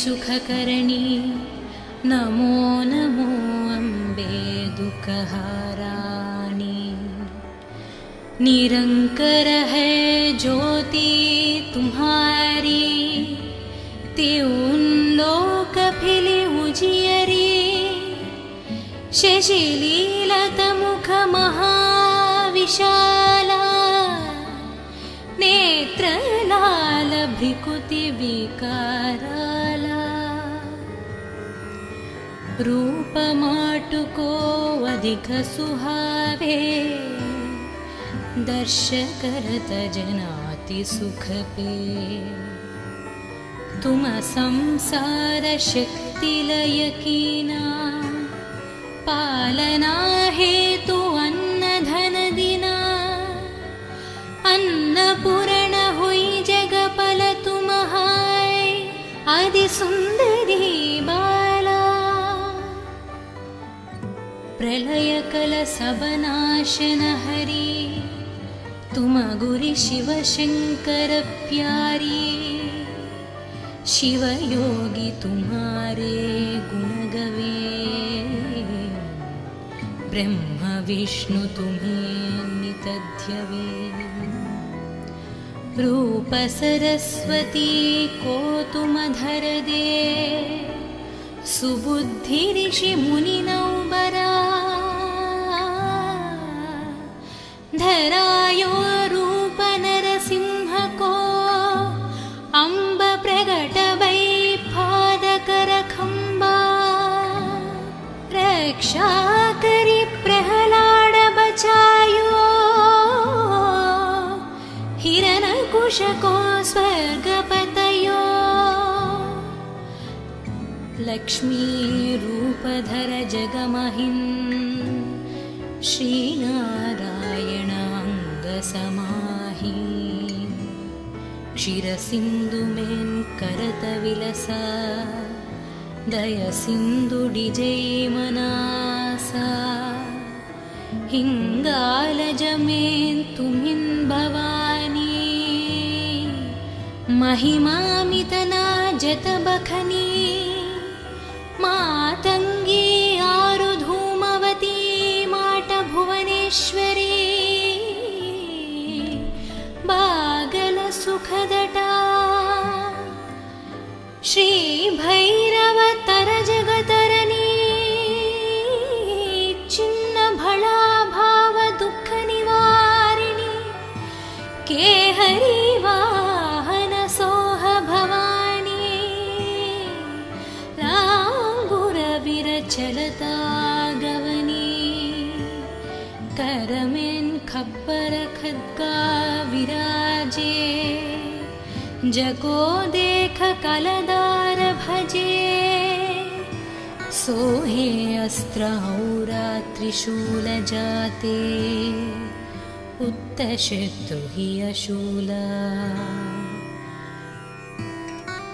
सुखकरणी नमो नमो अम्बे दुःखहाराणि। निरंकर है ज्योति तुम्हारी, त्यों लोक फिले उजियरी। शशिलीलत मुख महाविशाला, नेत्र लाल भ्रिकुति विकाराला। रूप माटुको अधिक सुहावे, दर्श करत जनाति सुख पे। तुम संसार शक्ति लय कीना, पालना हेतु अन्न धन दिना। अन्नपूर्ण हुई जगपल तुम्हाय, आदि सुंदरी बाला। प्रलय कल सब नाशन हरी, तुम गुरि शिव शंकर प्यारी। शिव योगी तुम्हारे गुण गवे, ब्रह्म विष्णु तुम्हें नित ध्यवे। रूप सरस्वती को तुम धर दे, सुबुद्धि ऋषि मुनि नौबरा। धरायो रूप नरसिंह को, अम्ब प्रगट वै पादकर खंबा। रक्षा करी प्रहलाद बचायो, हिरण्यकुश को स्वर्ग पतयो। लक्ष्मी रूप धर जगमहिं, श्री नारायण अंग समाहि। क्षीर सिंधु में करत विलसा, दय सिंधु डिजय मनासा। हिंगालज में तुमिन भवानी, महिमामितना जत बखनी। मातंगी आरु धूमवती, माट भुवनेश्वरी। बागल सुखदटा, श्री भैरव तर जगतरनी। चिन्न भला भाव दुख निवारिणी, केहरी वाहन सोह भवानी। रांगुर विरचलता गवनी, करमें खप्पर खद्गा विराजे। जको देख कलदार भजे, सोहे अस्त्र औरा त्रिशूल जाते। उत्त शत्रु ही अशूला,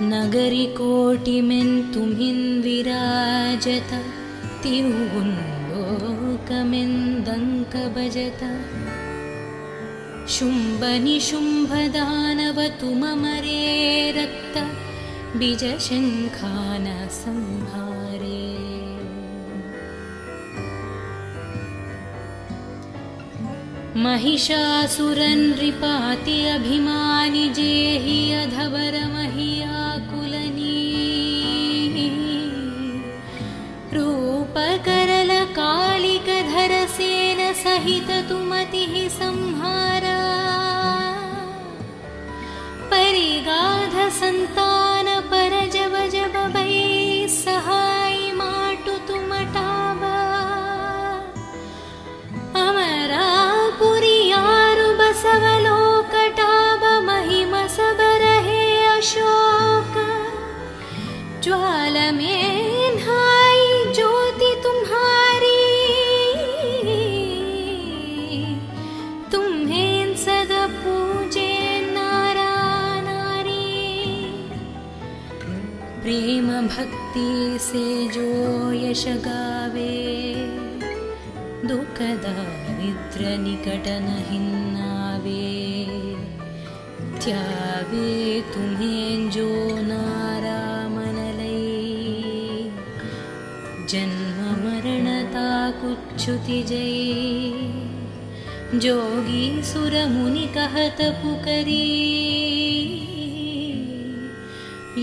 नगरी कोटि में तुम्हिं विराजत। त्यों लोक में दंक बजत। शुंभ निशुंभ दानव तुम मरे, रक्त बीज शंखान संहारे। महिषासुरन नृपाति अभिमानि, जेहि अधवर महियाकुलनी। रूप करल कालिक धर सेन सहित तुमतिः संहारा। परिगाध संतान पर जब जब भै, सहाय माटु तुम टावा। अमरापुरी आरु बसवलोक टाब, महिमा सब रहे अशोक। ज्वाल में नहाई ज्योति तुम्हारी, तुम्हें सदा पूजे नारा नारी। प्रेम भक्ति से जो यश गावे, दुख दारिद्र निकट नहीं नावे। ध्यावे तुम्हें जो नारा मन लय, जन्म मरणता कुच्छुति जय जोगी सुर मुनि कहत पुकरी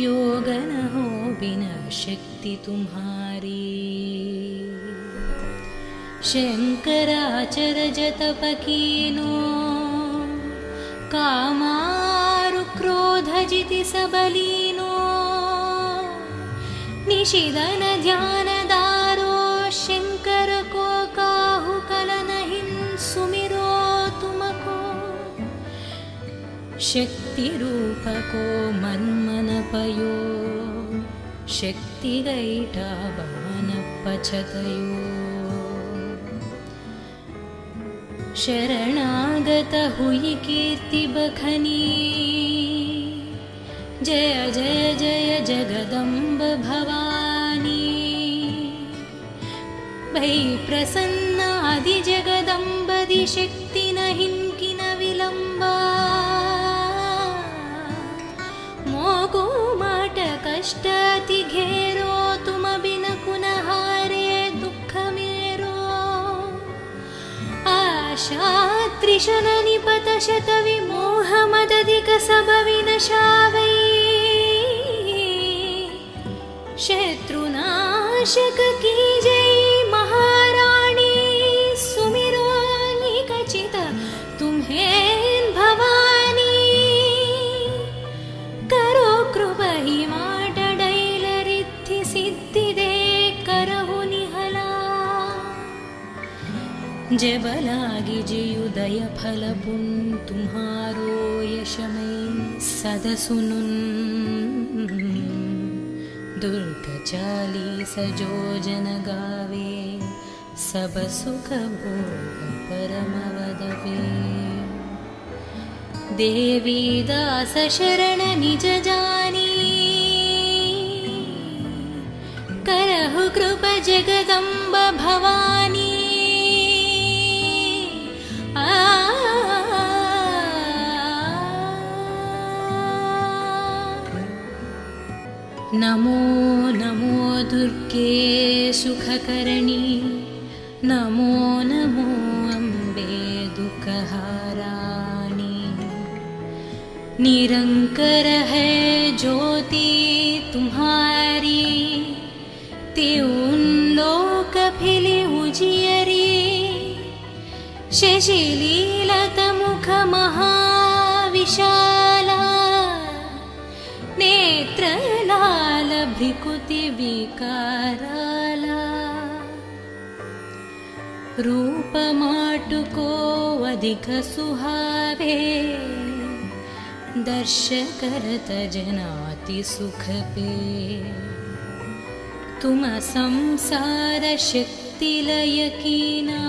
योग न हो बिना शक्ति तुम्हारी शंकराचर जतप कीनो कामारु क्रोध जिति सबलीनो निशिदन ध्यान दारो शंकर को काहु कलन हिन सुमिरो तुमको शक्ति रूप को मन्मन पयो शक्ति गैठा बान पछतयो शरणागत हुई कीर्ति बखनी जय जय जय जगदम्ब भवानी भई प्रसन्न आदि जगदम्बदि शक्ति न हिंकि न विलंबा मोगु माट कष्ट अति घेरो तुम बिन कुन हारे दुख मेरो आशा त्रिशन निपत शत विमोह मदधिक सब विनशावै शत्रुनाशक की जय महारानी सुमिरो निकचित तुम्हें भवानी करो कृपा ही माट डैल रिद्धि सिद्धि दे करहु निहला जब लागी जियुदय फल पुन तुम्हारो यशमय सद सुनुन दुर्ग 40 जो जन गावे सब सुख भोग परम वदवे देवी दास शरण निज जानी करहु कृप जगदम्ब भवानी नमो नमो दुर्गे सुखकरणी नमो नमो अम्बे दुःखहारानी निरंकर है ज्योति तुम्हारी त्यों लोक फिले उजियरी शशिलीलत मुख महाविशाला नेत्र लाल भ्रिकुति विकाराला रूप माटुको अधिक सुहावे दर्श करत जनाति सुख पे तुम संसार शक्ति लय कीना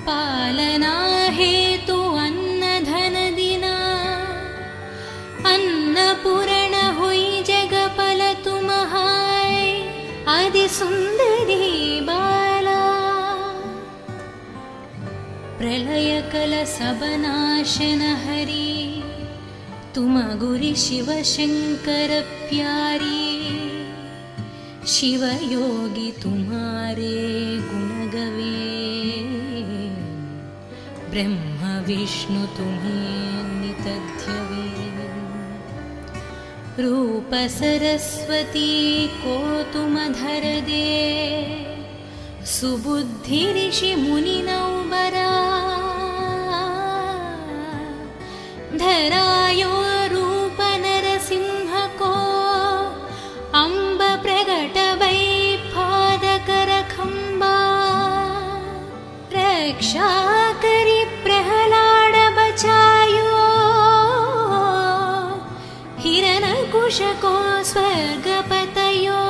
पालना हेतु अन्न धन दिना अन्नपूर्ण हुई जगपल तुम्हाय आदि सुंदरी बाला प्रलय कल सबनाशन हरि तुम गुरि शिव शंकर प्यारी शिव योगी तुम्हारे गुण गवे ब्रह्म विष्णु तुम्हें नितध्यवे रूप सरस्वती को तुम धर दे सुबुद्धि ऋषि मुनि नौबरा धरायो रूप नरसिंह को अंब प्रगट वै पादकर खंबा रक्षा करी प्रहलाद बचायो हिरण्यकुश को स्वर्गपतयो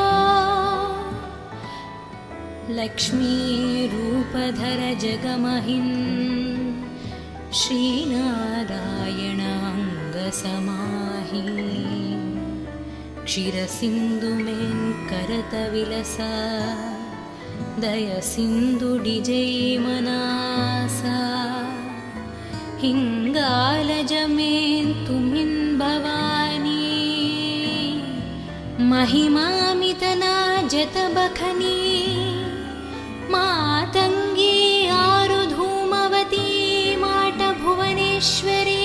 लक्ष्मी रूपधर जगमहिन् श्रीनारायण अंग समाहि क्षीर सिंधु में करत विलसा दय सिंधु डिजै मनासा हिंगाल जमें तुमिन भवानी महिमामितना जतबखनी मातंगी आरु धूमवती माट भुवनेश्वरी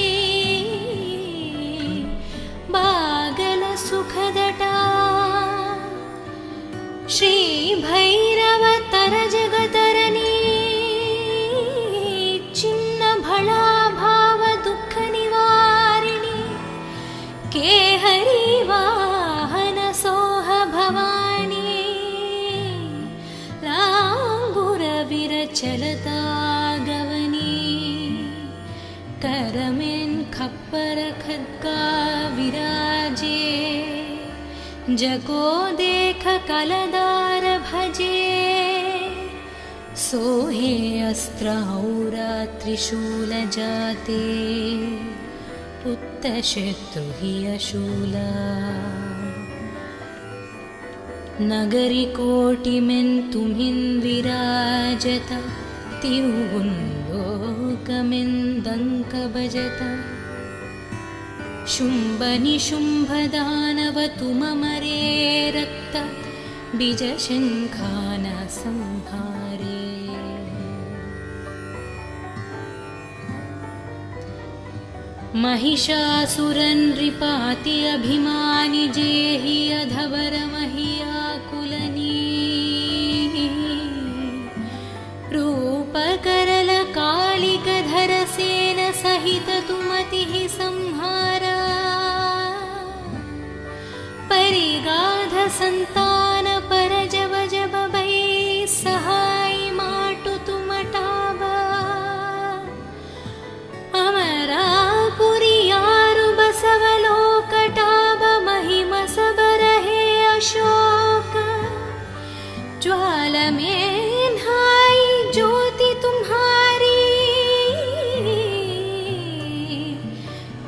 बागल सुखदटा श्री भैरव तर जगतरनी चिन्न भला भाव दुख निवारिणी के हरि वाहन सोह भवानी लांगुर विरचलता गवनी करमें खप्पर खद्गा विराजे जको देख कलदार भजे सोहे अस्त्र औरा त्रिशूल जाते पुत्त शत्रु हि अशूला नगरी कोटि में तुम्हिन् विराजत तिरुवुन् लोकमें दंक बजत शुंभ निशुंभ दानव तुममरे रक्त बीज शंखान संहारे महिषासुरन् नृपाति अभिमानि जेहि अधवर महियाकुलनी रूप करल कालिक धर सेन सहित तुमतिः संहारा परिगाध संतान पर जब जब भई सहाय माटु तुमटाबा अमरापुरी यारु बसवलोकटाब महिम सबर है अशोक ज्वाल में नहाई ज्योति तुम्हारी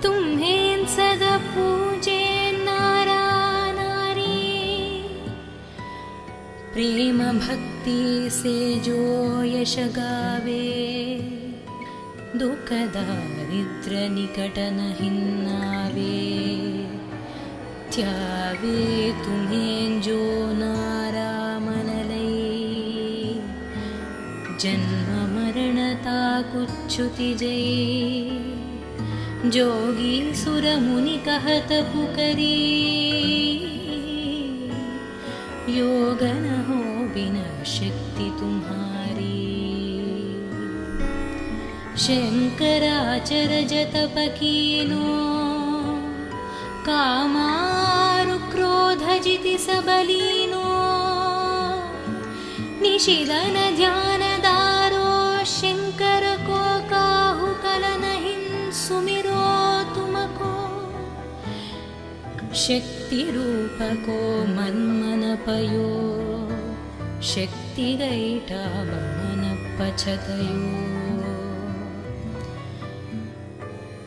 तुम्हें सदा पूजे प्रेम भक्ति से जो यश गावे दुख दारिद्र निकट नहिन्नावे त्यावे तुम्हें जो नारामनलै जन्म मरणता कुच्छुति जय जोगी सुर मुनि कहत पुकरी योग न हो बिना शक्ति तुम्हारी शंकराचर जतप कीनो कामारु क्रोध जिति सबलीनो निशिदन ध्यान दारो शंकर को काहु कल नहीं सुमिरो तुमको शक्ति रूप को मन मन पयो शक्ति गईटा मन पछतयो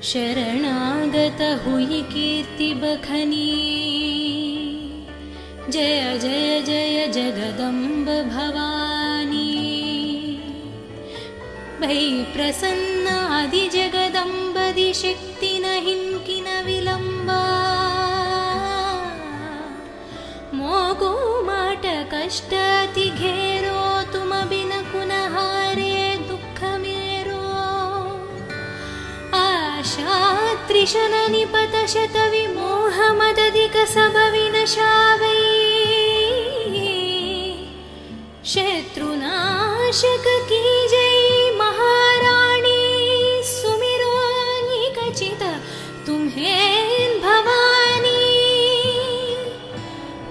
शरणागत हुई कीर्ति बखनी जय जय जय जगदम्ब भवानी भई प्रसन्न आदि जगदम्बदि शक्ति नहीं किन विलंबा मोगो माट कष्ट अति घेरो तुम बिन कुनहारे दुख मेरो आशा त्रिशन निपत शत विमोह मदधिक सब विनशावै शत्रुनाशक की जय महारानी सुमिरो निकचित तुम्हें भवानी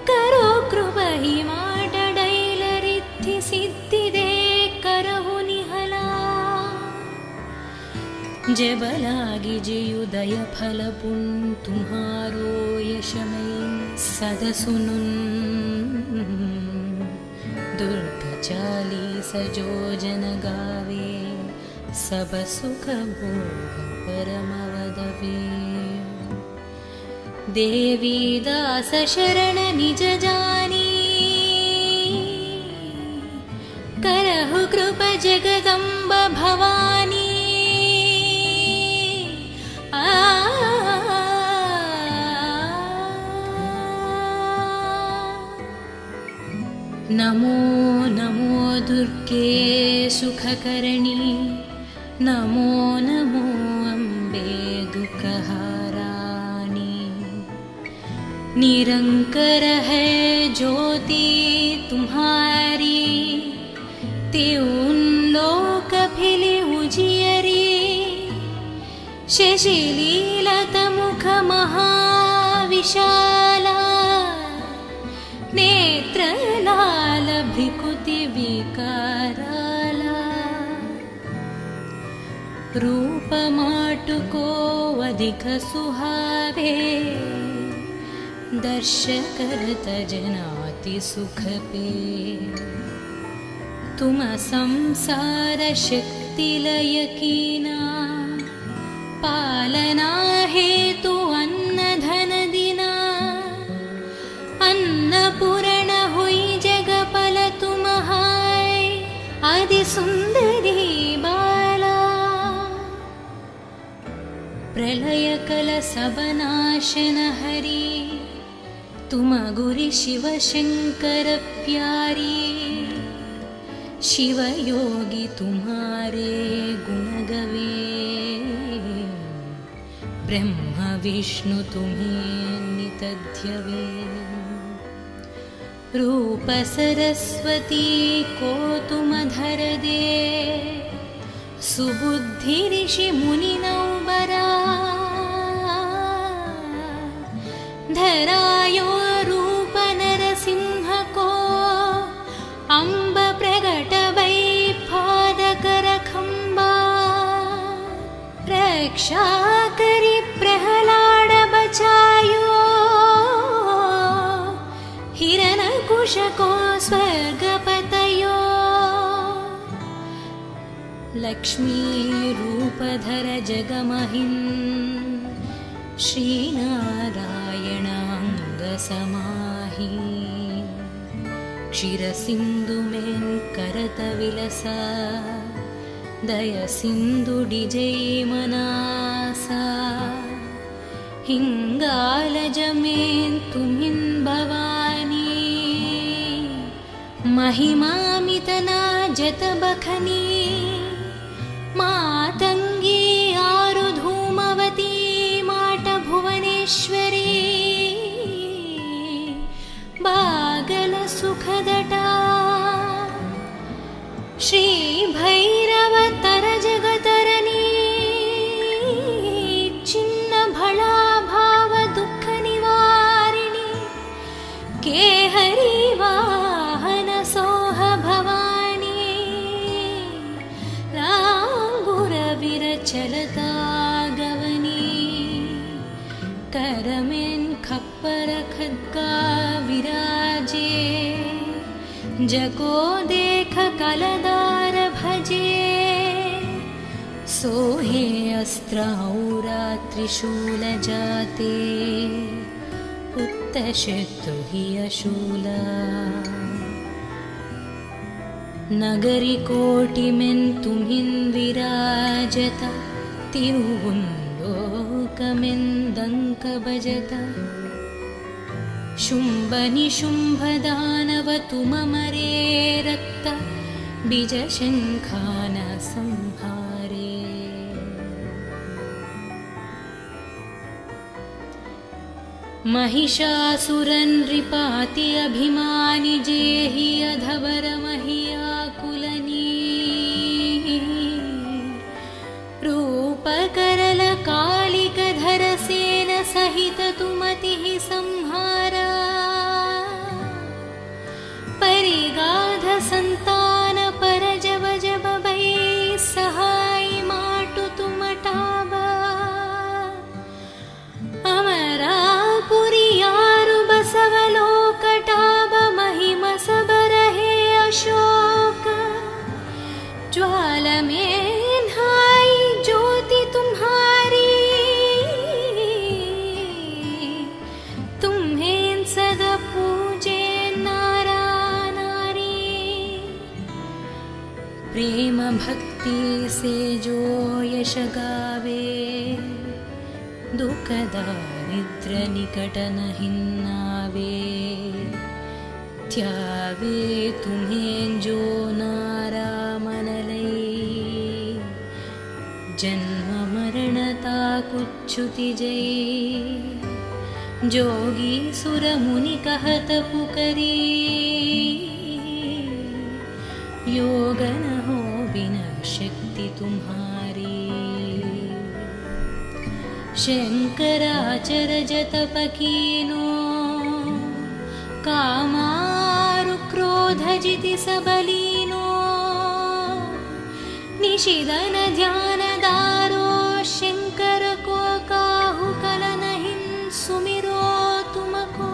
करो कृपहि माटडैलरिद्धि सिद्धिदे करहु निहला जबलागी जियुदय फल पुन तुम्हारो यशमय सद सुनुन दुर्ग चालीस जो जन गावे सब सुख भोग परम वदवे देवी दास शरण निज जानी करहु कृप जगदम्ब भवानी नमो नमो दुर्गे सुखकरणी नमो नमो अम्बे दुःखहाराणि निरंकर है ज्योति तुम्हारी त्यों लोक फिले उजियरी शशिलीलत मुख महाविशाला नेत्र लाल भ्रिकुति विकाराला रूप माटुको अधिक सुहावे दर्श करत जनाति सुख पे तुम संसार शक्ति लय कीना पालना हेतु अन्न धन दिना अन्नपूर्ण हुई जगपल तुम्हाय आदि सुंदरी बाला प्रलय कल सबनाशन हरि तुम गुरि शिव शंकर प्यारी शिव योगी तुम्हारे गुण गवे ब्रह्म विष्णु तुम्हें नितध्यवे रूप सरस्वती को तुम धर दे सुबुद्धि ऋषि मुनि नौबरा धरायो रूप नरसिंह को अम्ब प्रगट वै पादकर खंबा रक्षा करी प्रहलाद बचायो हिरण्यकुश को स्वर्ग पतयो लक्ष्मी रूप धर जगमहिन् श्री नारायण अंग समाहि क्षीर सिंधु में करत विलसा दय सिंधु डिजय मनासा हिंगाल जमें तुमिन भवानी महिमामितना जत बखनी मातंगी आरु धूमवती माट भुवनेश्वरी बागल सुखदटा श्री भैरव तर जगतरनी चिन्न भला भाव दुख निवारिणी केहरी वाहन सोह भवानी लांगुर विरचलता गवनी करमें खप्पर खद्गा विराजे जको देख कलदार भजे सोहे अस्त्र औरा त्रिशूल जाते उत्त शत्रु ही अशूला नगरी कोटि में तुम्हिन विराजता तिरुवुंलोकमें दंक बजता शुंभ निशुंभ दानव तुम मरे रक्त बीज शंखान संहारे महिषासुरन रिपाति अभिमानि जेहि अधवर महियाकुलनी रूप करल कालिक धर सेन सहित तुमति संहारा परिगाध संतान पर जब जब भई सहाय माटु तुम टावा अमरापुरी यारु बसवलोक टाब महिम सब रहे अशोक ज्वाल में नहाई ज्योति तुम्हारी तुम्हें सदा पूजे प्रेम भक्ति से जो यश गावे दुख दारिद्र निकट नहीं नावे त्यावे तुम्हें जो नारा मनलै जन्म मरणता कुच्छुति जय जोगी सुर मुनि कहत पुकरी योग न हो बिना शक्ति तुम्हारी शंकराचर जतप कीनो कामारु क्रोध जिति सबलीनो निशिदन ध्यान दारो शंकर को काहु कलन हिं सुमिरो तुमको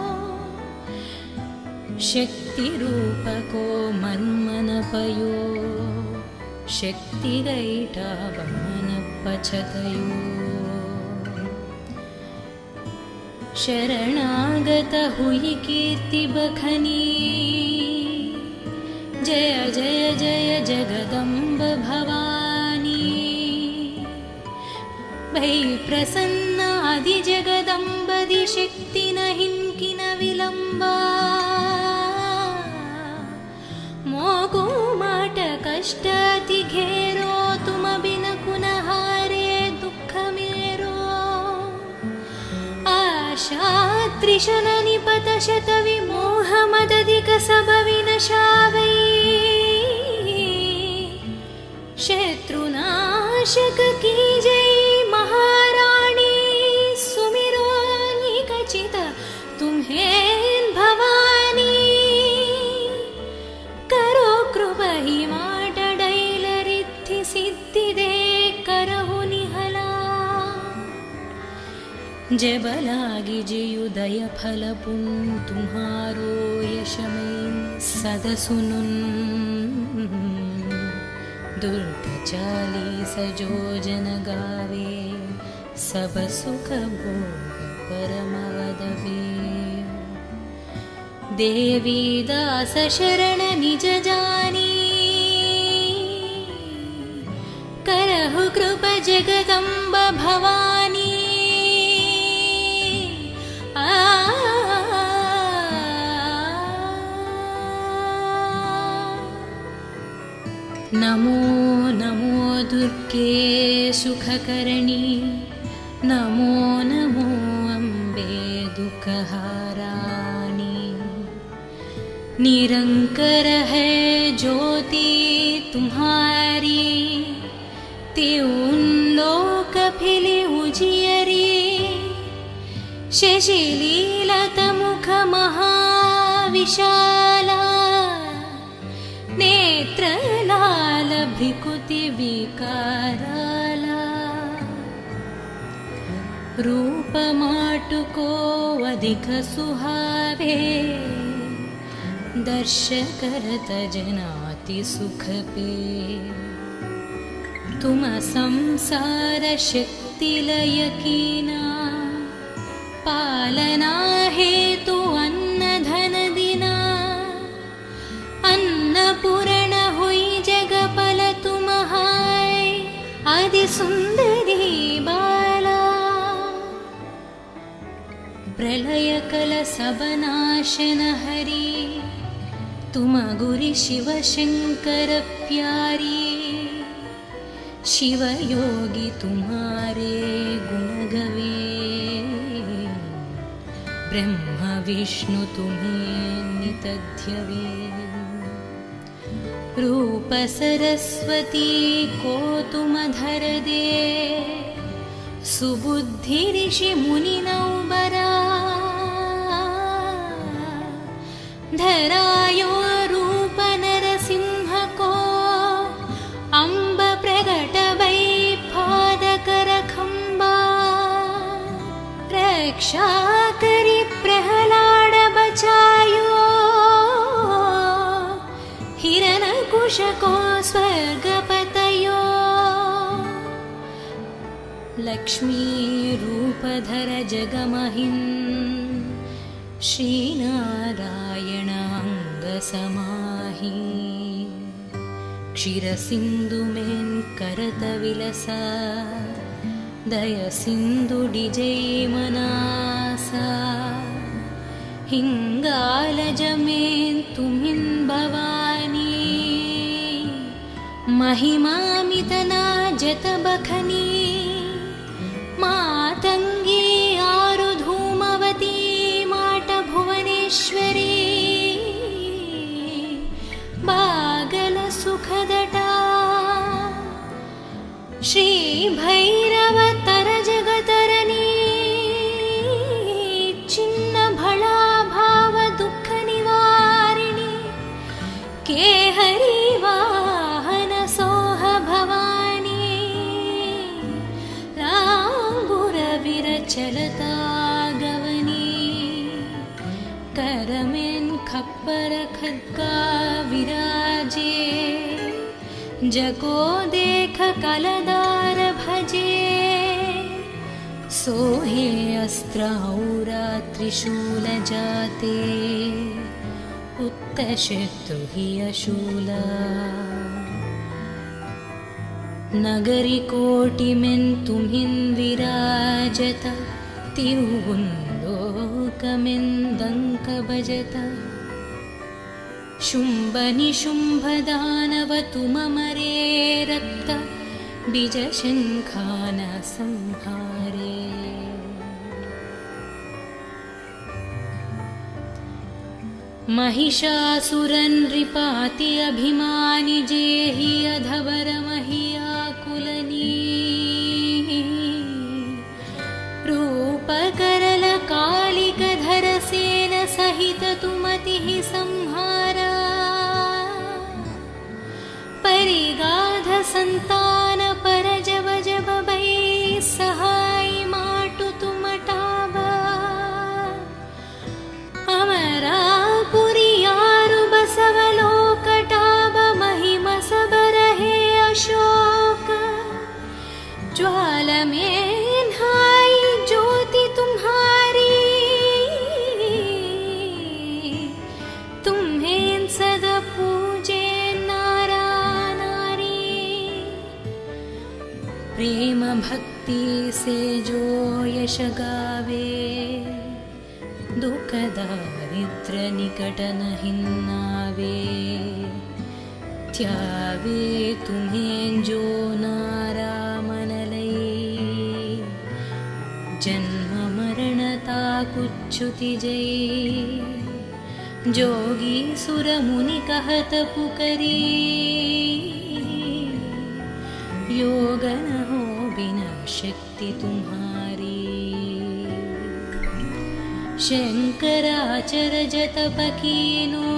शक्ति रूप को मन्मन पयो शक्ति गैटा बमन पछतयो शरणागत हुई कीर्ति बखनी जय जय जय जगदम्ब भवानी भई प्रसन्न आदि जगदम्बदि शक्ति न हिंकिन विलंबा मोको माट कष्ट अति घेरो तुम बिन कुनहारे दुख मेरो आशा त्रिशन निपत शत विमोह मदधिक सब विनशावै शत्रुनाशक की जय महाराणी सुमिरो निकचित तुम्हें भवानी करो कृपा ही माट डैलरिद्धि सिद्धि दे करहु निहला जब लागी जियुदय फल पुन तुम्हारो यशमें सद सुनुन दुर्ग 40 जो जन गावे सब सुख भोग परम वदवे देवी दास शरण निज जानी करहु कृपा जगदम्ब भवानी नमो नमो दुर्गे सुखकरणी नमो नमो अम्बे दुःखहाराणी निरंकर है ज्योति तुम्हारी त्यों लोक फिले उजियरी शशिलीलत मुख महाविशाला नेत्रलाल भ्रिकुति विकाराला रूप माटुको अधिक सुहावे दर्श करत जनाति सुख पे तुम संसार शक्ति लय कीना पालना हेतु अन्न धन दिना अन्नपूर्ण हुई जगपल तुम्हाय आदि सुंदरी बाला प्रलय कल सब नाशन हरि तुम गुरि शिव शंकर प्यारी शिव योगी तुम्हारे गुण गवे ब्रह्म विष्णु तुम्हें नितध्यवे रूप सरस्वती को तुम धर दे सुबुद्धि ऋषि मुनि नौबरा धरायो रूप नरसिंह को अम्ब प्रगट भई पाद कर खंबा रक्षा करी प्रहलाद बचायो हिरण्यकुश को स्वर्गपतयो लक्ष्मी रूपधर जगमहिं श्रीनारायण अंग समाहि क्षीर सिंधु में करत विलसा दय सिंधु डिजय मनासा हिङ्गालजमेन्तुमिन् भवानी महिमामितना जतबखनी मातङ्गी आरुधूमवती माटभुवनेश्वरी बागलसुखदटा श्रीभैरवतर जगतरनी चिन्नभळा भावदुःखनिवारिणी केहरी वाहनसोह भवानी लाङ्गुरविरचलता गवनी करमेन् खप्पर खड्गा विराजे जको देख कलदार भजे सोहे अस्त्रौरा त्रिशूल जाते उत्तशत्रु हि अशूला नगरी कोटिमेन् तुम्हिन् विराजत तिरुगुन्दोकमेन्दङ्क भजत शुम्भनिशुम्भदानव तुममरे रक्त बीजशङ्खान संहारे महिषासुरनृपाति अभिमानि जेहि अधवर महियाकुलनी रूपकरल कालिकधर सेन सहित तुमतिः संहारा परिगाध संतान पर जब जब बै सहाय माटु तुमटाबा अमरापुरियारु बसवलोकटाब महिम सबरहे अशोक ज्वाल में हाय ज्योति तुम्हारी तुम्हें सदा पूजे प्रेम भक्ति से जो यश गावे दुख दारिद्र निकट नहिन्नावे त्यावे तुम्हें जो नारा मनलै जन्म मरणता कुच्छुति जय जोगी सुर मुनि कहत पुकरी योग न हो बिना शक्ति तुम्हारी शंकराचर जतप कीनो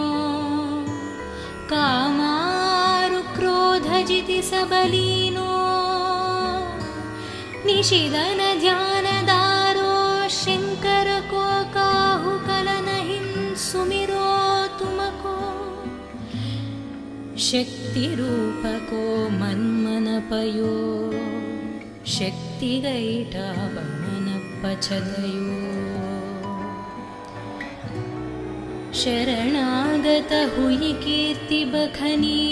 कामारु क्रोध जिति सबलीनो निशिदन ध्यान दारो शंकर को काहु कलन हिं सुमिरो तुमको शक्ति रूप को मन पयो शक्ति गैठा मन पछदयो शरणागत हुई कीर्ति बखनी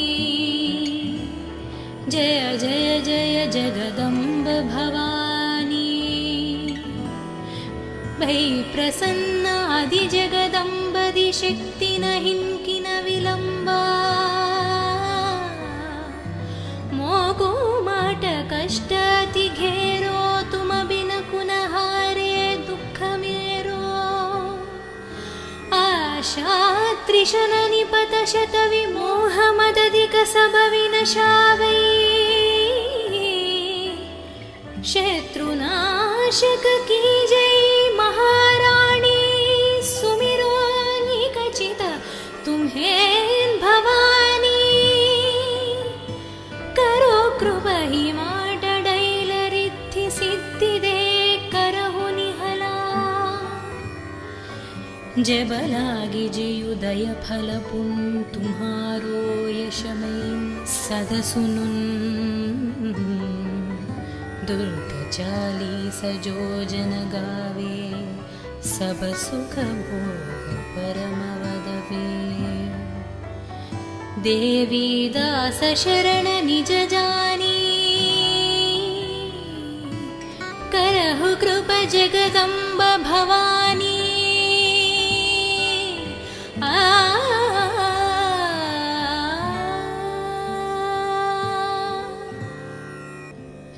जय जय जय जगदम्ब भवानी भै प्रसन्न आदि जगदम्बदि शक्ति नहिं किन विलम्बा मोगो माट कष्ट अति घेरो तुम बिन कुनहारे दुख मेरो आशा त्रिशन निपत शत विमोह मदधिक सब विनशावै शत्रुनाशक की जय महाराणी सुमिरो निकचित तुम्हें भवानी करो कृपहि माटडैलरिद्धि सिद्धिदे करहु निहला जबलागी जियुदय फल पुन तुम्हारो यशमयी सदसुनुन दुर्ग 40 जो जन गावे सब सुख भोग परम वदवे देवी दास शरण निज जानी करहु कृप जगदम्ब भवानी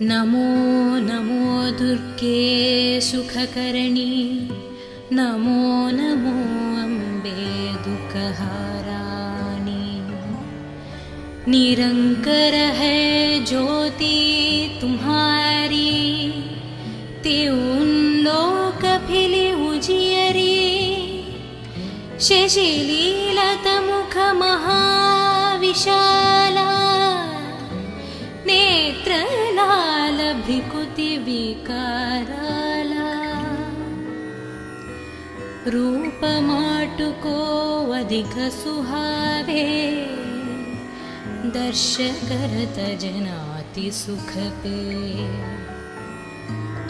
नमो नमो दुर्गे सुखकरणी नमो नमो अम्बे दुःखहाराणि निरंकर है ज्योति तुम्हारी त्यों लोक फिले उजियरी शशिलीलत मुख महाविशाला नेत्र लाल भ्रिकुति विकाराला रूप माटुको अधिक सुहावे दर्श करत जनाति सुख पे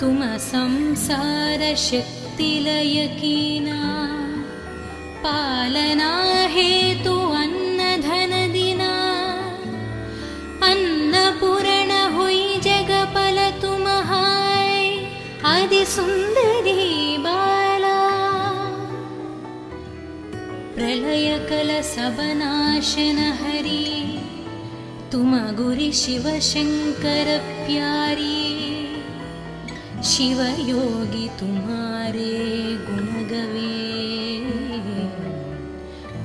तुम संसार शक्ति लय कीना पालना हेतु अन्न धन दिना अन्नपूर्ण हुई जगपल तुम हाय आदि सुंदरी बाला प्रलय कल सबनाशन हरि तुम गुरि शिव शंकर प्यारी शिव योगी तुम्हारे गुण गवे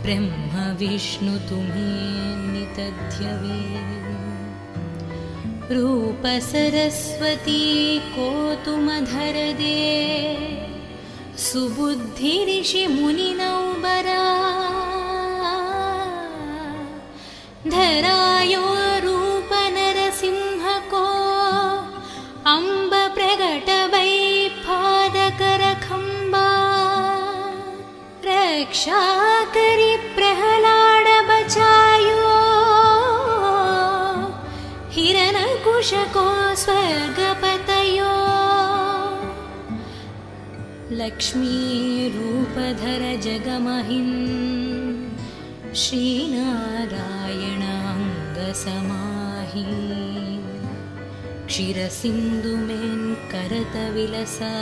ब्रह्म विष्णु तुम्हें नितध्यवे रूप सरस्वती को तुम धर दे सुबुद्धि ऋषि मुनि नौबरा धरायो रूप नरसिंह को अंब प्रगट वै पादकर खंबा रक्षा करी प्रहलाद बचायो हिरण्यकुश को स्वर्गपतयो लक्ष्मी रूपधर जगमहिन् श्रीनारायण अंग समाहि क्षीर सिंधु में करत विलसा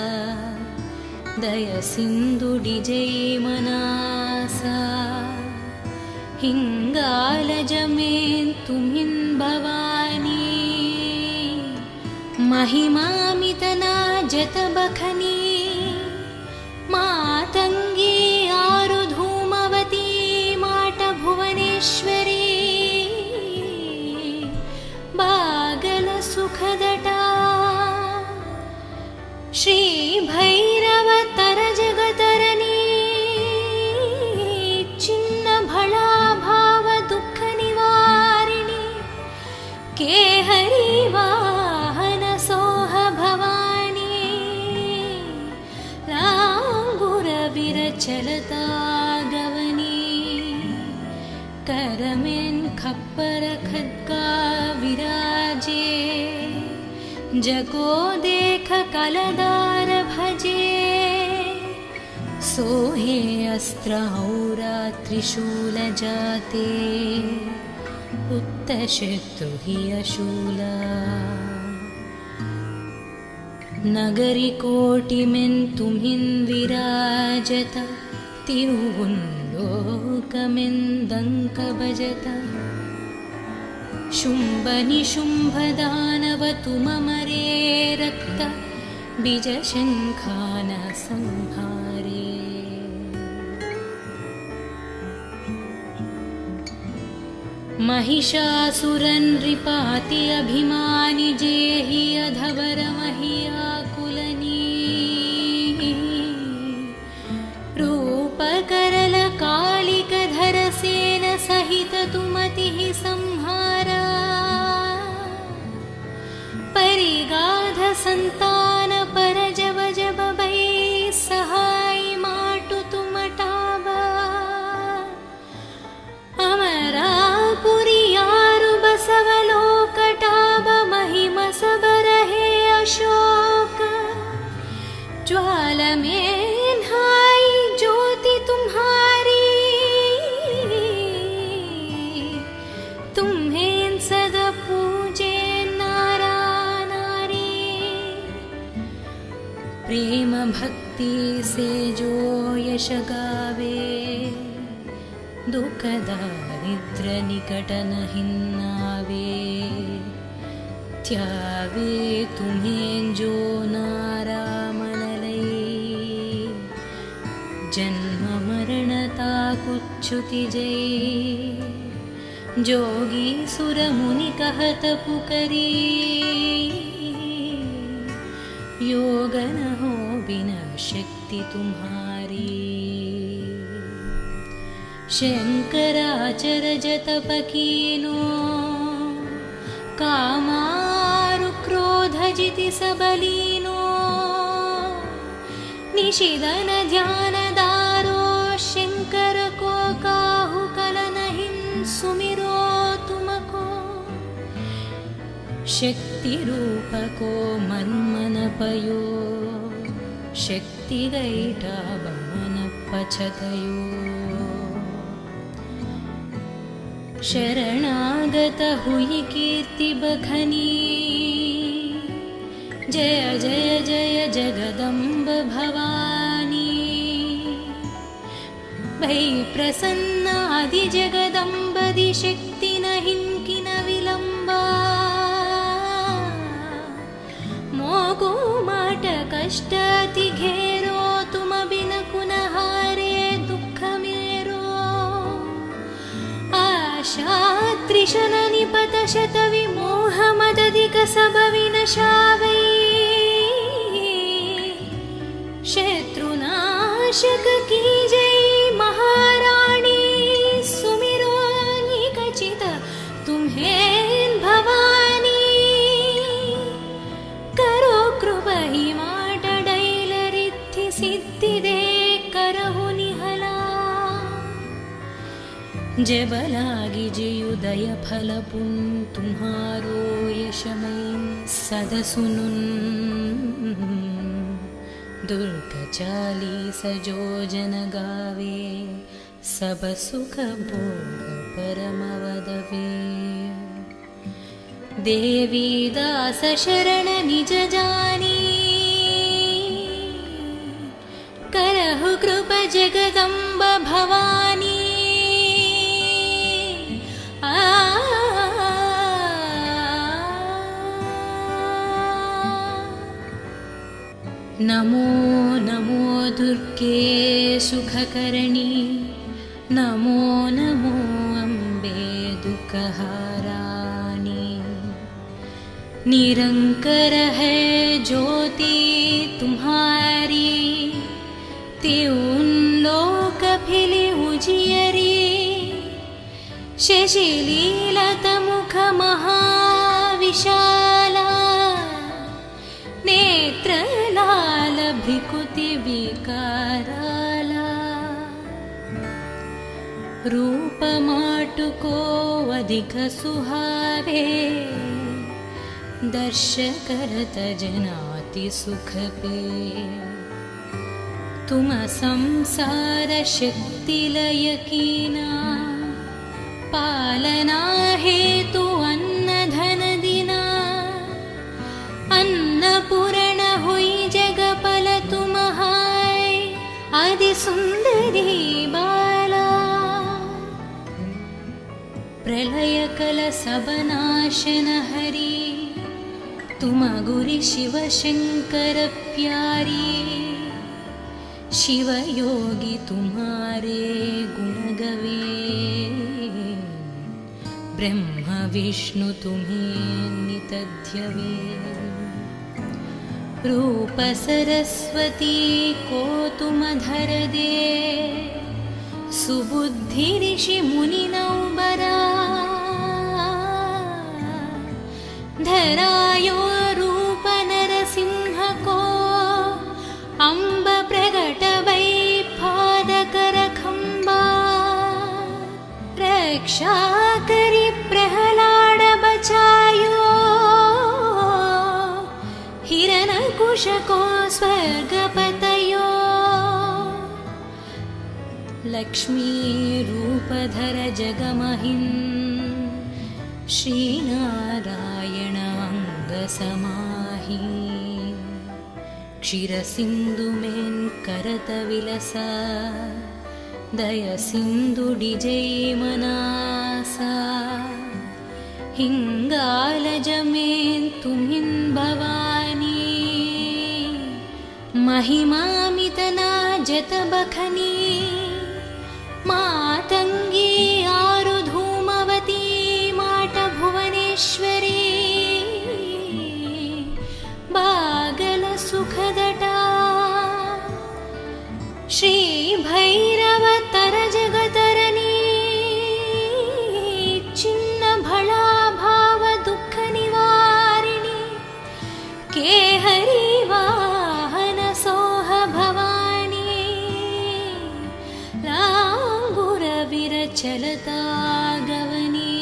दय सिंधु डिजय मनासा हिंगालज में तुमिन भवानी महिमामितना जत बखनी मातंगी आरु धूमवती माट भुवनेश्वरी बागल सुखदटा श्री भैरव तर जगतरनी चिन्न भला भाव दुख निवारिणी के हरि वाहन सोह भवानी लांगुर विरचलता गवनी करमेन खप्पर खद्गा विराजे जगो देख कलदार भजे सोहे अस्त्र औरा त्रिशूल जाते उत्त शत्रु ही अशूला नगरी कोटि में तुम्हिन विराजता तिरुं लोक में दंक बजता शुंभ निशुंभ दानव तुम मरे रक्त बीज शंखान संहारे महिषासुरन रिपाति अभिमानि जेहि अधवर महियाकुलनी रूप करल कालिक धर सेन सहित तुमति संहारा परिगाध संतान पर जब जब भई सहाय माटु तुम टाबा अमरापुरी यारु बसवलोक टाब महिम सब रहे अशोक ज्वाल में नहाई ज्योति तुम्हारी तुम्हें सदा पूजे प्रेम भक्ति से जो यश गावे दुख दारिद्र निकट नहीं आवे त्यावे तुम्हें जो नारामनलै जन्म मरणता कुच्छुति जय जोगी सुर मुनि कहत पुकरी योग न हो बिना शक्ति तुम्हारी शंकराचर जतप कीनो कामारु क्रोध जिति सबलीनो निशिदन ध्यान दारो शंकर को काहु कलन हिं सुमिरो तुमको शक्ति रूप को मन मन पयो शक्ति गैठा बमन पछतयो शरणागत हुई कीर्ति बखनी जय जय जय जगदम्ब भवानी भई प्रसन्न आदि जगदम्बदि शक्ति न हिंकि न विलंबा मोगु माट कष्ट अति घेरो तुम बिन कुनः हारे दुख मेरो आशा त्रिशन निपत शत विमोह मदधिक सब विनशावै शत्रुनाशक की जय महारानी सुमिरो निकचित तुम्हें भवानी करो कृपा ही माट डैलरिद्धि सिद्धि दे करहु निहला जबलागी जियुदय फल पुन तुम्हारो यशमय सद सुनुन दुर्ग चालीस जो जन गावे सब सुख भोग परम वदवे देवी दास शरण निज जानी करहु कृपा जगदम्ब भवानी नमो नमो दुर्गे सुखकरणी नमो नमो अम्बे दुःखहारानी निरंकर है ज्योति तुम्हारी त्यों लोक फिली उजियरी शशिलीलत मुख महाविशाला नेत्र लाल भ्रिकुति विकाराला रूप माटुको अधिक सुहावे दर्श करत जनाति सुख पे तुम संसार शक्ति लय कीना पालना हेतु अन्न धन दिना अन्नपूर्ण हुई जगपल तुम्हाय आदि सुंदरी बाला प्रलय कल सब नाशन हरि तुम गुरि शिव शंकर प्यारी शिव योगी तुम्हारे गुण गवे ब्रह्म विष्णु तुम्हें नितध्यवे रूप सरस्वती को तुम धर दे सुबुद्धि ऋषि मुनि नौबरा धरायो रूप नरसिंह को अम्ब प्रगट वै पादकर खंबा रक्षा करी प्रहलाद बचायो हिरण्यकुश को स्वर्गपतयो लक्ष्मी रूपधर जगमहिं श्रीनारायण अंग समाहि क्षीर सिंधु में करत विलसा दय सिंधु डिजय मनासा हिंगाल जमें तुम्हिन् भवानी महिमामितना जत बखनी मातंगी आरु धूमवती माट भुवनेश्वरी बागल सुखदटा श्री भैरव तर जगतरनी चिन्न भला भाव दुख निवारिणी केहरी वाहन सोह भवानी लांगुर विरचलता गवनी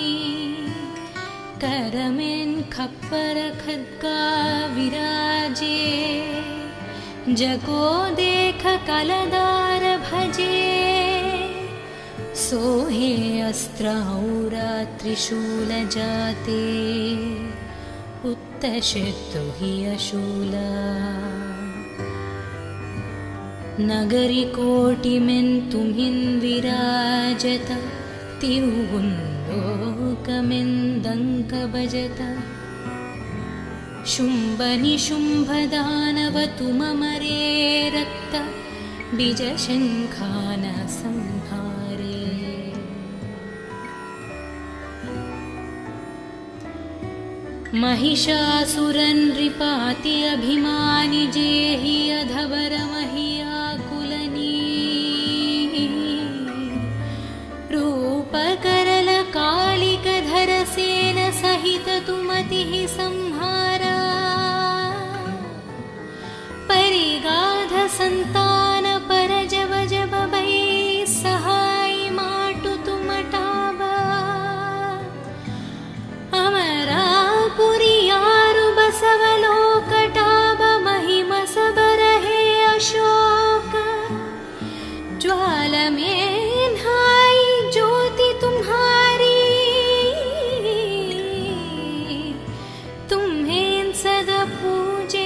करमें खप्पर खद्गा विराजे जगो देख कलदार भजे सोहे अस्त्र औरा त्रिशूल जाते उत्तशत्रु हि अशूला नगरी कोटिमें तुम्हिन् विराजत तिरुगुंलोकमें दंक बजत शुंभ निशुंभ दानव तुममरे रक्त बीज शंखान संहारे महिषासुरन नृपाति अभिमानि जेहि अधवर महियाकुलनी रूप करल कालिक धर सेन सहित तुमतिः संहारा परिगाध संतान पर जब जब बै सहाय माटु तुमटाबा अमरापुरी यारु बसवलोकटाब महिम सबर है अशोक ज्वाल में नाई ज्योति तुम्हारी तुम्हें सदा पूजे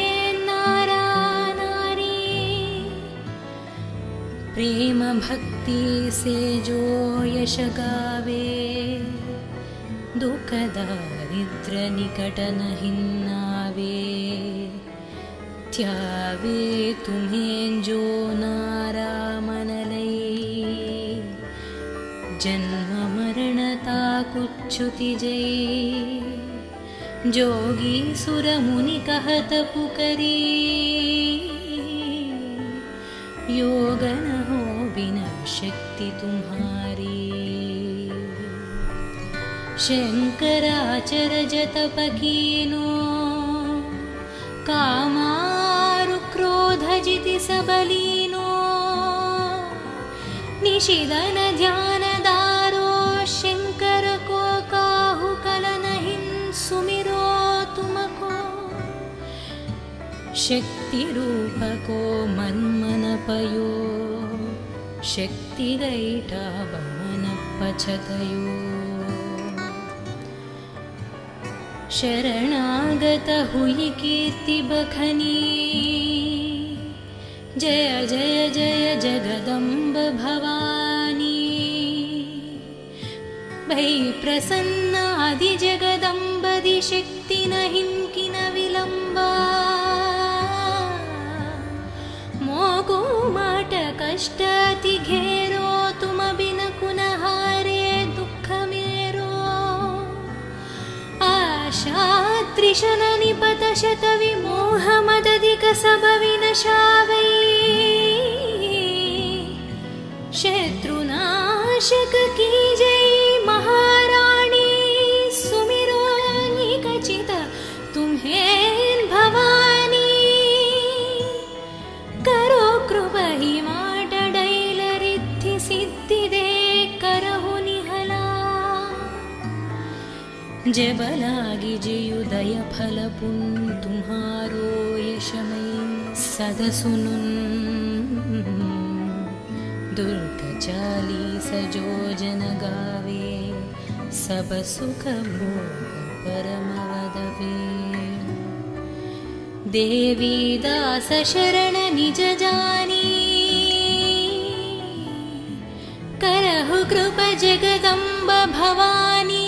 प्रेम भक्ति से जो यश गावे दुख दारिद्र निकट नहीं नावे त्यावे तुम्हें जो नारा मन लई जन्म मरणता कुच्छुति जय जोगी सुर मुनि कहत पुकरी योग न हो बिना शक्ति तुम्हारी शंकराचर जत पकीनो कामारु क्रोध जिति सबलीनो निशिदन ध्यान दारो शंकर को काहु कल नहीं सुमिरो तुमको शक्ति रूप को मन मन पयो शक्ति गैठा बमन पछतयो शरणागत हुई कीर्ति बखनी जय जय जय जगदम्ब भवानी भई प्रसन्न आदि जगदम्बदि शक्ति नहीं किन विलंबा मोगो माट कष्ट अति घेरो तुम बिन कुन हारे दुख मेरो आशा त्रिशन निपत शत विमोह मदधिक सब विनशावै शत्रुनाशक की जय महाराणी सुमिरो निकचित तुम्हें भवानी करो कृपहि माटडैल रिद्धि सिद्धि दे करहु निहला जबलागी जयुदय फल पुन तुम्हारो यशमय सद सुनुन दुर्ग चालीस जो जन गावे सब सुख भोग परम वदवे देवी दास शरण निज जानी करहु कृप जगदम्ब भवानी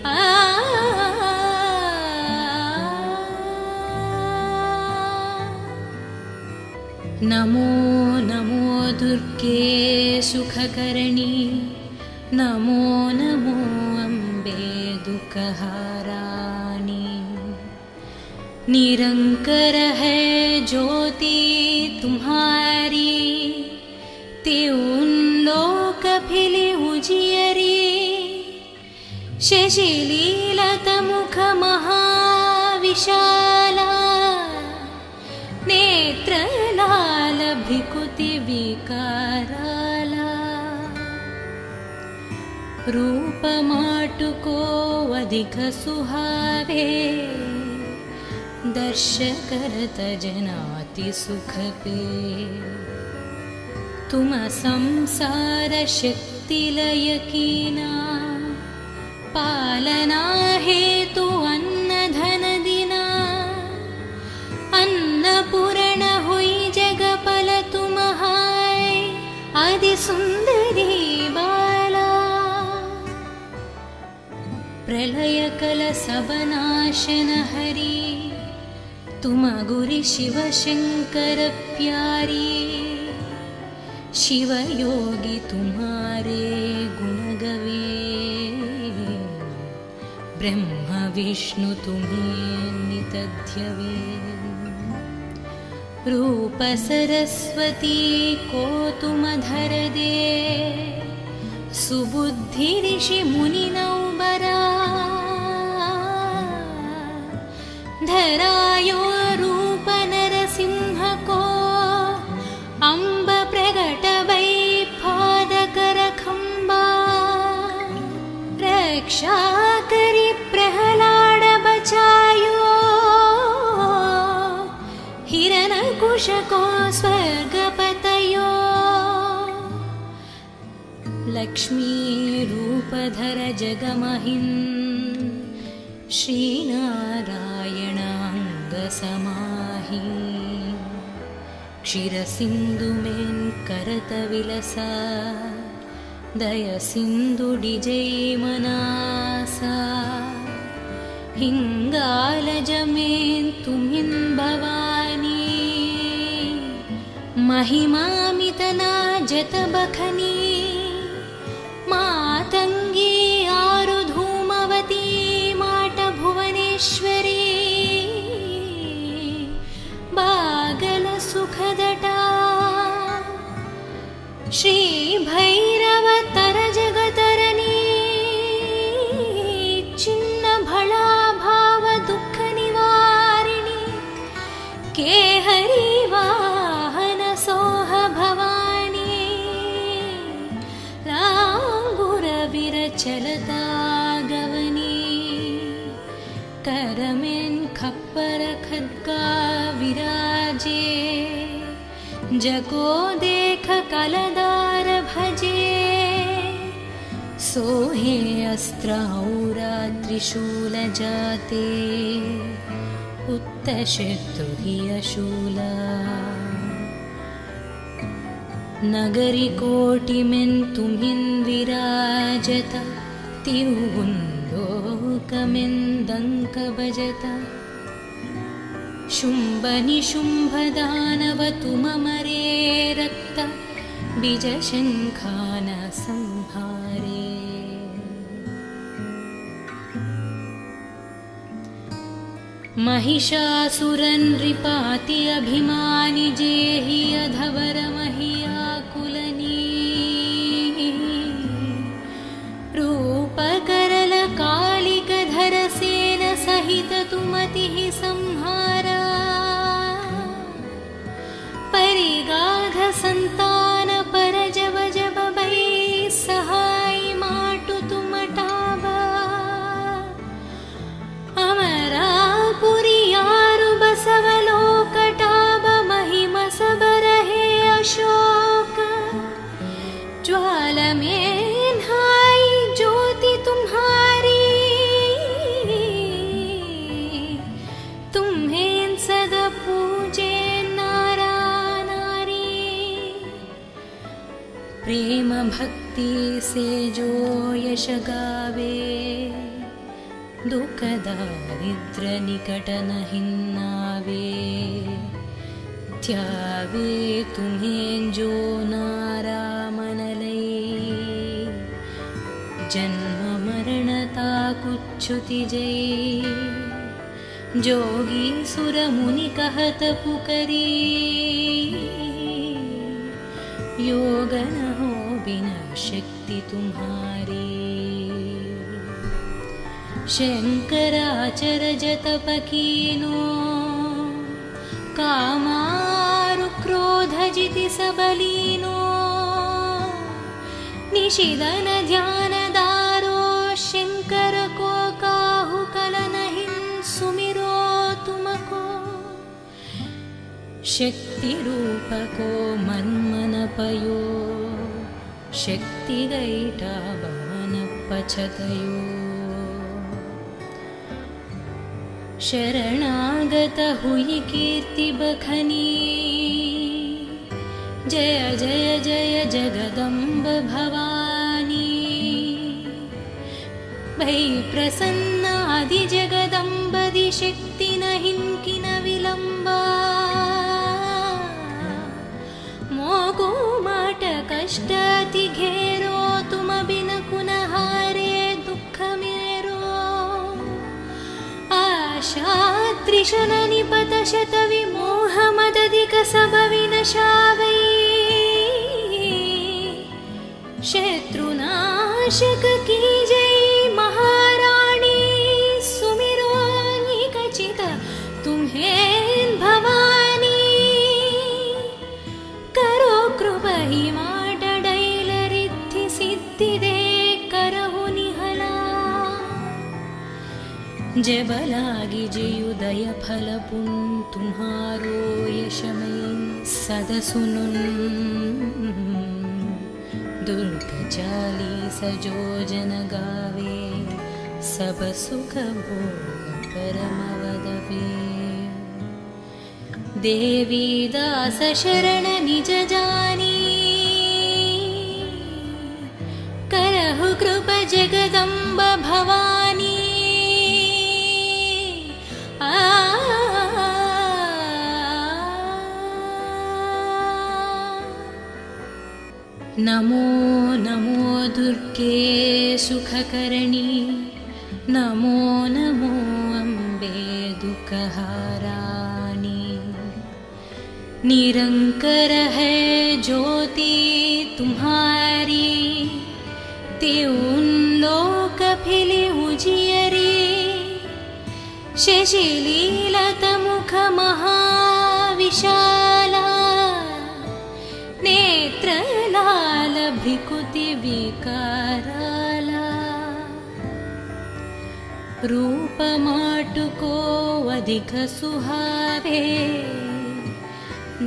आ नमो नमो दुर्गे सुखकरणी, नमो नमो अम्बे दुःखहाराणि। निरंकर है ज्योति तुम्हारी, त्यों लोक फिले उजियरी। शशिलीलत मुख महाविशाला, नेत्र लाल भ्रिकुति विकाराला। रूप माटुको अधिक सुहावे, दर्श करत जनाति सुख पे। तुम संसार शक्ति लय कीना, पालना हेतु अन्न धन दिना। अन्नपूर्ण हुई जगपल तुम हाय, आदि सुंदरी बाला। प्रलय कल सब नाशन हरी, तुम गुरु शिव शंकर प्यारी। शिव योगी तुम्हारे गुण गवे, ब्रह्म विष्णु तुम्हें नित ध्यवे। रूप सरस्वती को तुम धर दे, सुबुद्धि ऋषि मुनि नौबरा। धरायो रूप नरसिंह को, अम्ब प्रगट वै पादकर खंबा। रक्षा करी प्रहलाद बचायो, हिरण्यकुश को स्वर्ग पतयो। लक्ष्मी रूप धर जगमहिन्, श्रीनारायण अंग समाहि। क्षीर सिंधु में करत विलसा, दय सिंधु डिजै मनासा। हिंगालज में तुम्हिन् भवानी, महिमामितना जत बखनी। मातंगी आरु धूमवती, माट भुवनेश्वरी। बागल सुखदटा, श्री भैरव तर जगतरनी। चिन्न भला भाव दुख निवारिणी, के हरि वाहन सोह भवानी। लांगुर विरचलता गवनी, करमें खप्पर खद्गा विराजे। जको देख कलदार भजे, सोहे अस्त्र औरा त्रिशूल जाते। उत्तशत्रु हि अशूला, नगरी कोटि में तुम्हिन् विराजत। त्यों लोक में दंक बजता। शुंभ निशुंभ दानव तुम मरे, रक्त बीज शंखान संहारे। महिषासुरन नृपाति अभिमानि, जेहि अधवर महियाकुलनी। रूप करल कालिक धर सेन सहित तुमतिः संहारा। परिगाध संतान पर जब जब भई, सहाय माटु तुम टाबा। अमरापुरी यारु बसवलोक टाब, महिम सब रहे अशोक। ज्वाल में नहाई ज्योति तुम्हारी, तुम्हें सदा पूजे नारा नारी। प्रेम भक्ति से जो यश गावे, दुख दारिद्र निकट नहीं नावे। त्यावे तुम्हें जो नारामनलै जन्म मरणता कुच्छुति जय जोगी सुर मुनि कहत पुकरी योग न हो बिना शक्ति तुम्हारी शंकराचर जतप कीनो कामारु क्रोध जिति सबलीनो निशिदन ध्यान दारो शंकर को काहु कलन हिं सुमिरो तुमको शक्ति रूप को मन पयो शक्ति गैटा बमन पछतयो शरणागत हुई कीर्ति बखनी जय जय जय जगदम्ब भवानी भई प्रसन्न आदि जगदम्बदि शक्ति न हिंकि न विलंबा मोगो माट कष्ट अति घेरो तुम बिन कुन हारे दुख मेरो आशा त्रिशन निपत शत विमोह मदधिक सब विनशावै शत्रुनाशक की जय महारानी सुमिरो निकचित तुम्हें भवानी करो कृपा ही माटडैलरिद्धि सिद्धिदे करहु निहला जबलागी जयुदय फल पुन तुम्हारो यशमय सदसुनुन दुर्ग चालीस जो जन गावे सब सुख भोग परम वदवे देवी दास शरण निज जानी करहु कृपा जगदम्ब भवानी नमो नमो दुर्गे सुखकरणी नमो नमो अम्बे दुःखहारानी निरंकर है ज्योति तुम्हारी त्यों लोक फिले उजियरी शशिलीलत मुख महाविशाला नेत्र लाल भ्रिकुति विकाराला रूप माटुको अधिक सुहावे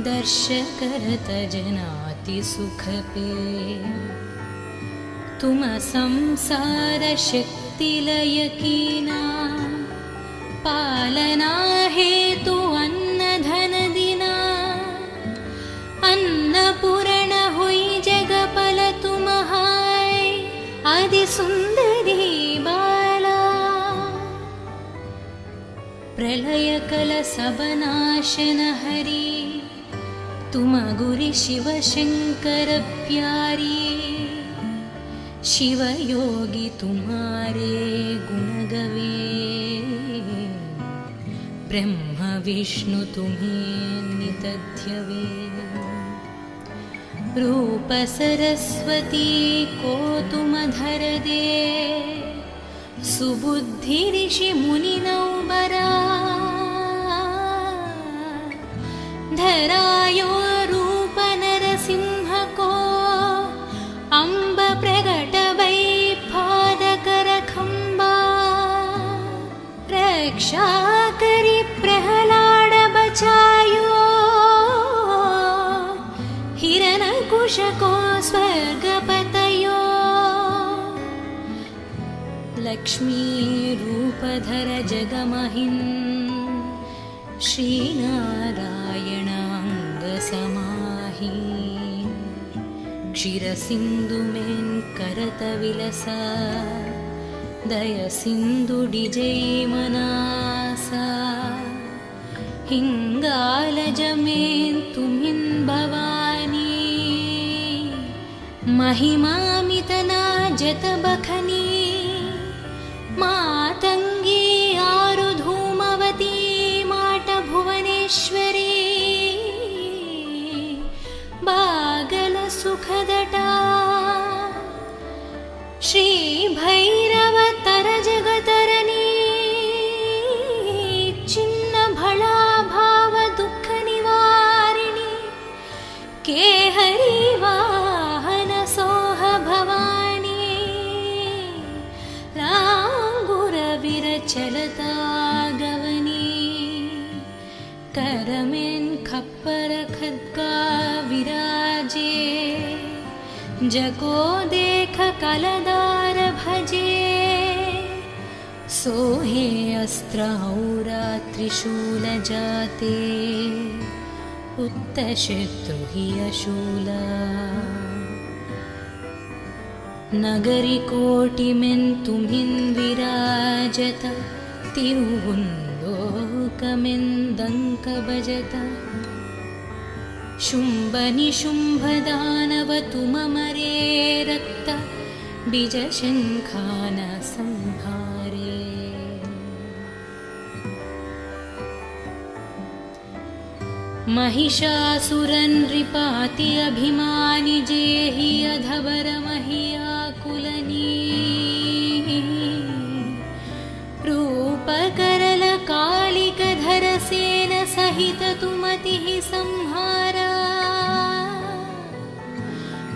दर्श करत जनाति सुख पे तुम संसार शक्ति लय कीना पालना हेतु अन्न धन दिना अन्नपूर्ण हुई जगपल तुम्हाय आदि सुंदरी बाला प्रलय कल सब नाशन हरि तुम गुरि शिव शंकर प्यारी शिव योगी तुम्हारे गुण गवे ब्रह्म विष्णु तुम्हें नितध्यवे रूप सरस्वती को तुम धर दे सुबुद्धि ऋषि मुनि नौबरा धरायो रूप नरसिंह को अम्ब प्रगट वै पादकर खंबा रक्षा करी प्रहलाद बचायो हिरण्यकुश को स्वर्गपतयो लक्ष्मी रूपधर जगमहिन् श्रीनारायण अंग समाहि क्षीर सिंधु में करत विलसा दय सिंधु डिजय मनासा हिङ्गालजमेन् तुमिन् भवानी महिमामितना जतबखनी मातङ्गी आरुधूमवती माट भुवनेश्वरी बागल सुखदटा श्री भैरवतर जगतरनी चिन्न भला भाव दुःख निवारिणी केहरी वाहन सोह भवानी लांगुर विरचलता गवनी करमेन् खप्पर खड्गा विराजे जको देख कलदार भजे सोहे अस्त्र औरा त्रिशूल जाते उत्तशत्रु हि अशूला नगरी कोटिमेन् तुमिन् विराजत तिरुहुन्दोकमेन् दङ्क भजत शुम्भ निशुम्भ दानव तुममरे रक्त बीजशङ्खान संहारे महिषासुरनृपाति अभिमानि जेहि अधवर महियाकुलनी रूपकरल कालिकधर सेन सहित तुमतिः संहारा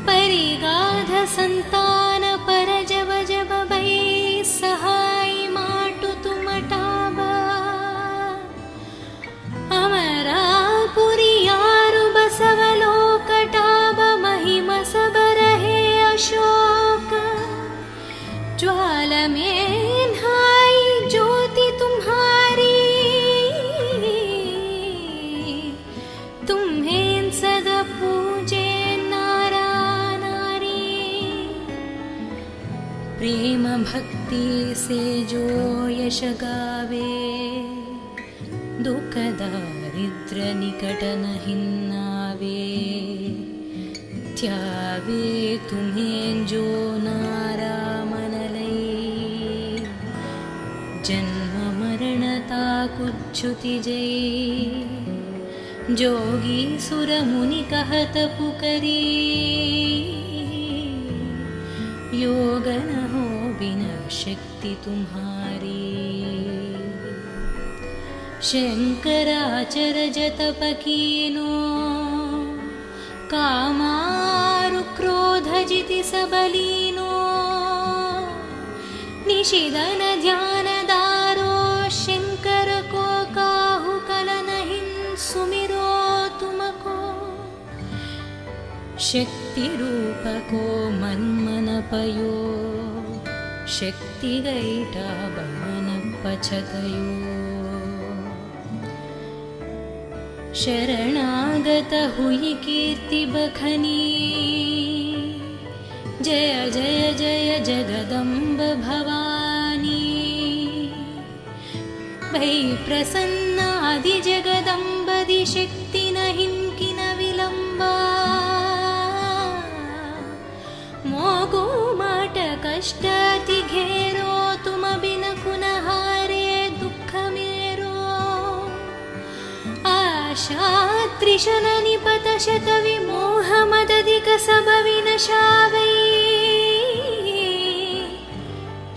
परिगाध संतान पर जब जब भई सहाय माटु तुमटाबा अमरापुरी यारु बसवलोकटाब महिम सबरहे अशोक ज्वाल में हाय ज्योति तुम्हारी तुम्हें सदा पूजे प्रेम भक्ति से जो यश गावे दुख दारिद्र निकट नहीं नावे त्यावे तुम्हें जो नारा मनलई जन्म मरणता कुच्छुति जय जोगी सुर मुनि कहत पुकरी योग न हो बिना शक्ति तुम्हारी शंकराचर जत पकीनो कामारु क्रोध जिति सबलीनो निशिदन ध्यान दारो शंकर को काहु कल नहीं सुमिरो तुमको शक्ति रूप को मन मन पयो शक्ति गैटा बमन पछतयो शरणागत हुई कीर्ति बखनी जय जय जय जगदम्ब भवानी भई प्रसन्न आदि जगदम्ब दि शक्ति नहीं किन विलंबा मोगो माट कष्ट अति घेरो तुम बिन कुनहारे दुःख मेरो आशा त्रिशन निपत शत विमोह मदधिक सब विनशावै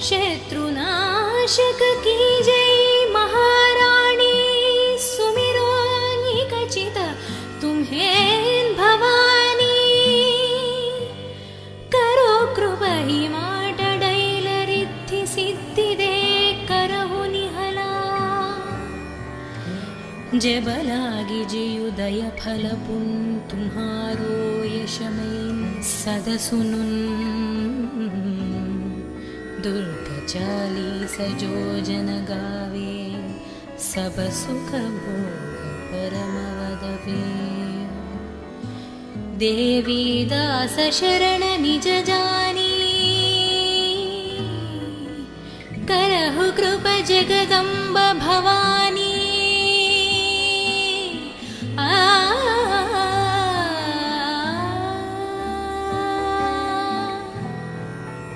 शत्रुनाशक की जय महाराणी सुमिरो निकचित तुम्हें भवानी कृपहि माटडैलरिद्धि सिद्धिदे करहु निहला जबलागी जियुदय फलपुन तुम्हारो यशमें सदसुनुन दुर्ग चाली सजो जन गावे सब सुख भोग परम वदवे देवी दास शरण निज जानी करहु कृप जगदम्ब भवानी